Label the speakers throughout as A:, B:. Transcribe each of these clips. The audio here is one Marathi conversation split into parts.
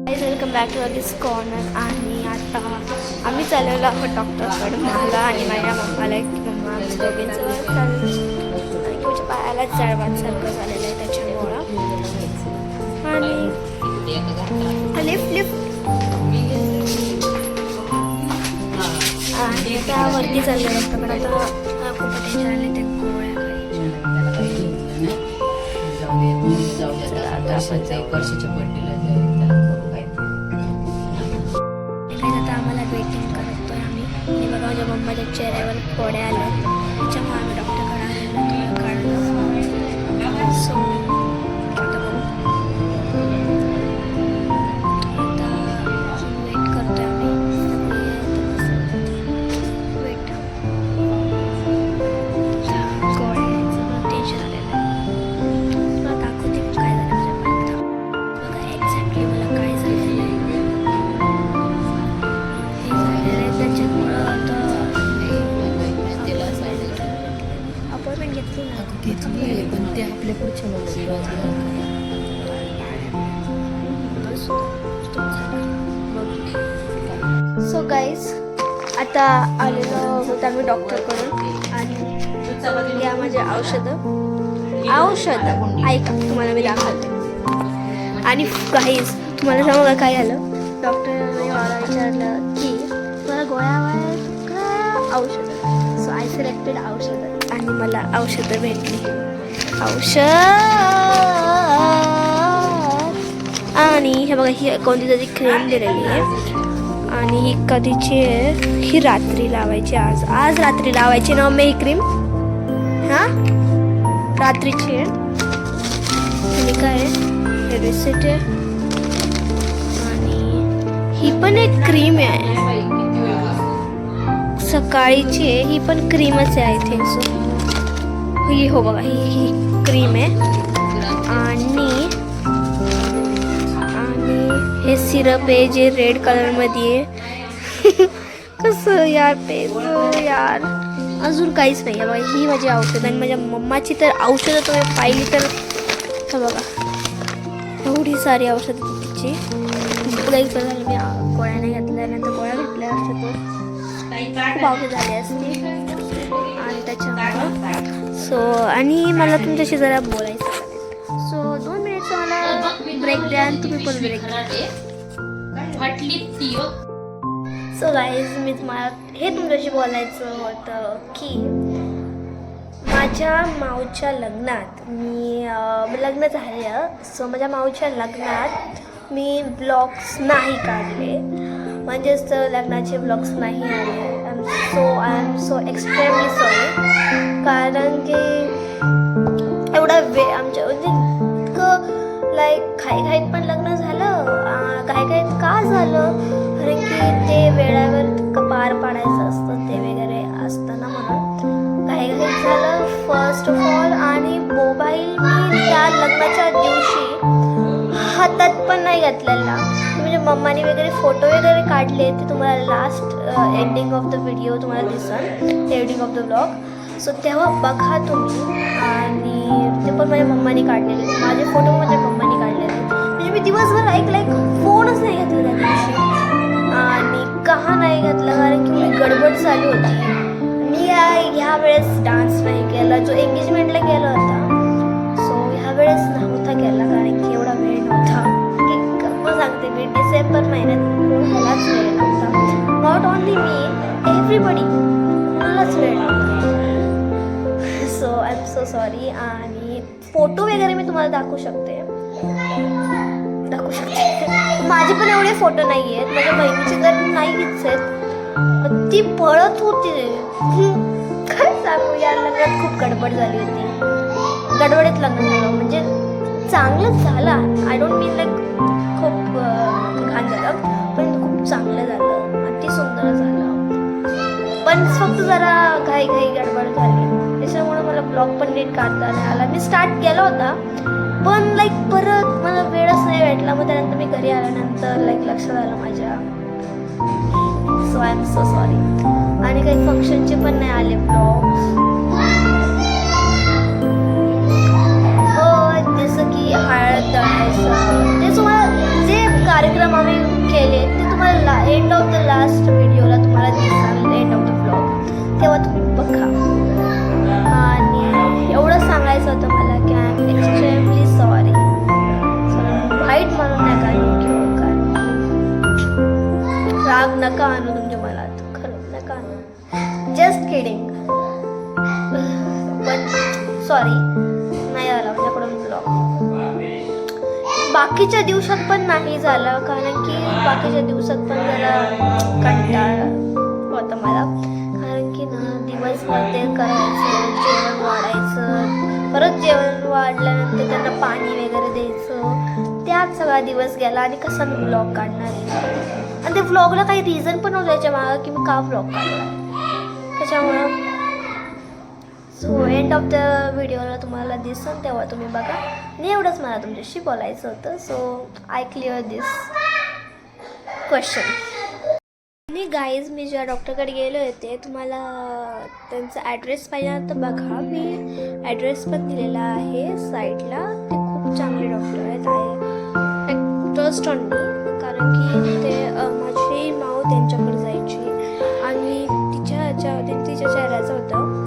A: वेलकम बॅक टू अगेस कॉर्नर. आणि आता आम्ही चाललेलो आहोत डॉक्टरकडे. मला आणि माझ्या मम्माला मम्मा आमच्या दोघींचं चाललं पायाला जळवासारखं झालेलं आहे त्याच्यामुळं. आणि लिफ्ट आणि त्यावरती चाललं डॉक्टरकडे. आता खूप टेन्शन आले ते गोळ्या आता आम्हाला वेटिंग करतोय आम्ही. आणि बघा माझ्या मम्माच्या चेहऱ्यावर फोड्या आल्या त्याच्यामुळे आम्ही डॉक्टरकडे आलेलो काढलं. सो आता वेट करतोय आम्ही. वेट गोळ्याचं टेन्शन आलेलं आहे. तुला दाखवते मी काय झालं माझ्या मनात. बघा एक्झॅक्टली मला काय झालेलं आहे. अपॉइंटमेंट घेतली ना
B: पण ते आपल्या पुढच्या
A: सो गाईज आता आलेलो होतो आम्ही डॉक्टरकडून. आणि या माझे औषधं ऐका तुम्हाला मी दाखवते. आणि गाईज तुम्हाला सांगू काय झालं. डॉक्टरने मला विचारलं की तुम्हाला गोळ्या हव्या का औषधं. सो आय सिलेक्टेड औषधं आणि मला औषधं भेटली. आणि हे बघा ही कोणती तरी क्रीम दिलेली आहे. आणि ही कधीची आहे. ही रात्री लावायची. आज रात्री लावायची ना मी ही क्रीम. हां रात्रीची आहे. आणि काय आहे रिसिट आहे. आणि ही पण एक क्रीम आहे सकाळीची आहे. ही पण क्रीमच आहे आय थिंक सो. ही हो बघा ही क्रीम आहे. आणि हे सिरप आहे जे रेड कलरमध्ये आहे. कसं यार पेज यार. अजून काहीच नाही आहे बघा. ही माझी औषधं. आणि माझ्या मम्माची तर औषधं तुम्ही पाहिली तर बघा एवढी सारी औषधं तिची. एक झाली मी गोळ्या नाही घातल्या. नंतर गोळ्या घेतल्या असतं तर खूप औषध झाली असती. आणि त्याच्यामुळं सो आणि मला तुमच्याशी जरा बोलायचं. सो 2 मिनिटचा मला ब्रेक द्या आणि तुम्ही पण ब्रेक द्या. सो गाईज मी तुम्हाला हे तुमच्याशी बोलायचं होतं की माझ्या माऊच्या लग्नात मी लग्न झालं. सो माझ्या माऊच्या लग्नात मी ब्लॉग्स नाही काढले. म्हणजेच लग्नाचे ब्लॉग्स नाही आले. I am so extremely sorry. कारण की एवढा वेळ आमच्या म्हणजे इतकं लाईक घाईघाईत पण लग्न झालं. घाईघाईत का झालं कारण की ते वेळेवर पार पाडायचं असतं ते वगैरे असतं ना म्हणून घाईघाईत झालं फर्स्ट ऑफ ऑल. आणि मोबाईल मी त्या लग्नाच्या दिवशी हातात पण नाही घातलेला. म्हणजे मम्माने वगैरे फोटो वगैरे काढले ते तुम्हाला last ending of the video तुम्हाला दिसेल ending of the blog. So तेव्हा बघा तुम्ही. आणि ते पण माझ्या मम्माने काढलेले. माझे फोटो माझ्या मम्माने काढलेले. म्हणजे मी दिवसभर लाईक फोनच नाही घेतला त्या दिवशी. आणि का नाही घातला कारण की मी गडबड चालू होती. मी ह्या वेळेस डान्स नाही केला जो एंगेजमेंटला केला होता. सो ह्या वेळेस नव्हता केला कारण की एवढा वेळ नव्हता. मग सांगते मी डिसेंबर महिन्यात कोणालाच वेळ नव्हता. नॉट ओनली मी एव्हरीबडी कोणालाच वेळ नव्हता. So I am so sorry. आणि फोटो वगैरे मी तुम्हाला दाखवू शकते. माझे पण एवढे फोटो नाही आहेत. माझ्या बहिणीचे तर नाहीच आहेत. ती पळत होती. काय सांगू या लग्नात खूप गडबड झाली होती. गडबडीत लग्न झालं म्हणजे चांगलंच झालं. आय डोंट मीन लाईक खूप घाण झालं पण खूप चांगलं झालं. अति सुंदर झालं. पण फक्त जरा घाई गडबड झाली त्याच्यामुळे मला ब्लॉग पण नीट काढता नाही आला. मी स्टार्ट केला होता पण लाईक परत मला वेळच नाही भेटला. मग त्यानंतर मी घरी आल्यानंतर लाईक लक्षात आलं माझ्या. So I am so sorry. आणि काही फंक्शनचे पण नाही आले ब्लॉग्स. जसं की हळद दळायचं ते तुम्हाला जे कार्यक्रम एंड ऑफ द लास्ट व्हिडिओला तुम्हाला दिसाल, एंड ऑफ द व्लॉग, तेव्हा तुम्ही बघा. आणि एवढं सांगायचं होतं मला की आय एम एक्स्ट्रीमली सॉरी. वाईट म्हणून नका घेऊ, कारण राग नका आणू तुमच्या मनात, खरंच नका आणू. Just kidding. पण सॉरी, नाही आला माझ्याकडून ब्लॉग. बाकीच्या दिवसात पण नाही झालं, कारण की बाकीच्या दिवसात पण जरा कंटाळा होता मला, कारण की ना दिवसभर ते करायचं, जेवण वाढायचं, परत जेवण वाढल्यानंतर त्यांना पाणी वगैरे द्यायचं, त्यात सगळा दिवस गेला. आणि कसा मी ब्लॉग काढणार आहे, आणि ते व्लॉगला काही रिझन पण नव्हतं याच्या मागं की मी का व्लॉग काढला. त्याच्यामुळं सो एंड ऑफ द व्हिडिओला तुम्हाला दिसन तेव्हा तुम्ही बघा. आणि एवढंच मला तुमच्याशी बोलायचं होतं. So I clear this question. आणि गाईज, मी ज्या डॉक्टरकडे गेले होते, तुम्हाला त्यांचा ॲड्रेस पाहिजे तर बघा, मी ॲड्रेस पण दिलेला आहे साईडला. ते खूप चांगले डॉक्टर आहेत, आय ट्रस्ट ऑन मी, कारण की ते माझी माऊ त्यांच्याकडे जायची आणि तिच्या चेहऱ्याचं होतं,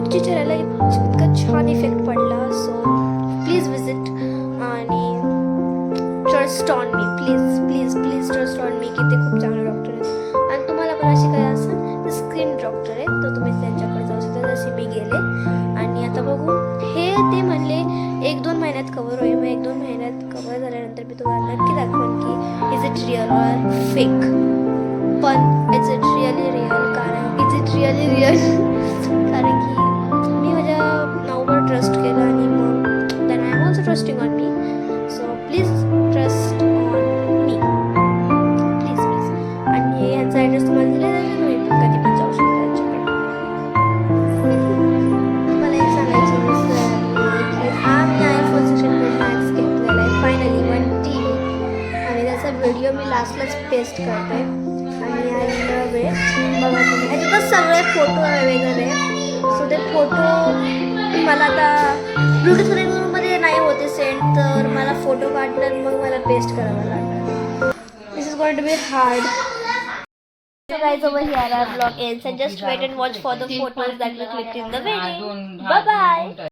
A: तिच्या चेहऱ्याला इतका छान इफेक्ट पडला. सो प्लीज विजिट आणि trust on me, please trust on me, की ते खूप चांगले डॉक्टर आहेत. आणि तुम्हाला पण अशी काय असेल तर स्किन डॉक्टर आहेत, तर तुम्ही त्यांच्याकडे जाऊ शकता, जसे मी गेले. आणि आता बघू, हे ते म्हणले 1-2 महिन्यात कवर होईल. मग 1-2 महिन्यात कवर झाल्यानंतर मी तुम्हाला नक्की दाखवेन की is it real or fake. पण इज इट रिअली रिअल, कारण की मी माझ्या नावावर ट्रस्ट केलं आणि मग than I am also trusting on me. So please trust on me, please. आणि यांचा ॲड्रेस तुम्हाला दिलेला आहे, तुम्ही कधी पण जाऊ शकता यांच्याकडे. मला एक सांगायचं की आम्ही iPhone 16 Pro Max घेतलेला आहे फायनली, 1 TB. आणि त्याचा व्हिडिओ मी लास्टलाच पेस्ट करते. आणि वेळ बघा तुम्ही, ह्याच्यातच सगळे फोटो वगैरे. सो ते फोटो मला आता ब्लूटूथ रिमूव्हमध्ये नाही होते सेंड, तर मला फोटो काढणार मग मला पेस्ट करावं लागणार. This is going to be hard. So guys, over here our vlog ends, and just wait and watch for the photos that we clicked in the video. Bye bye.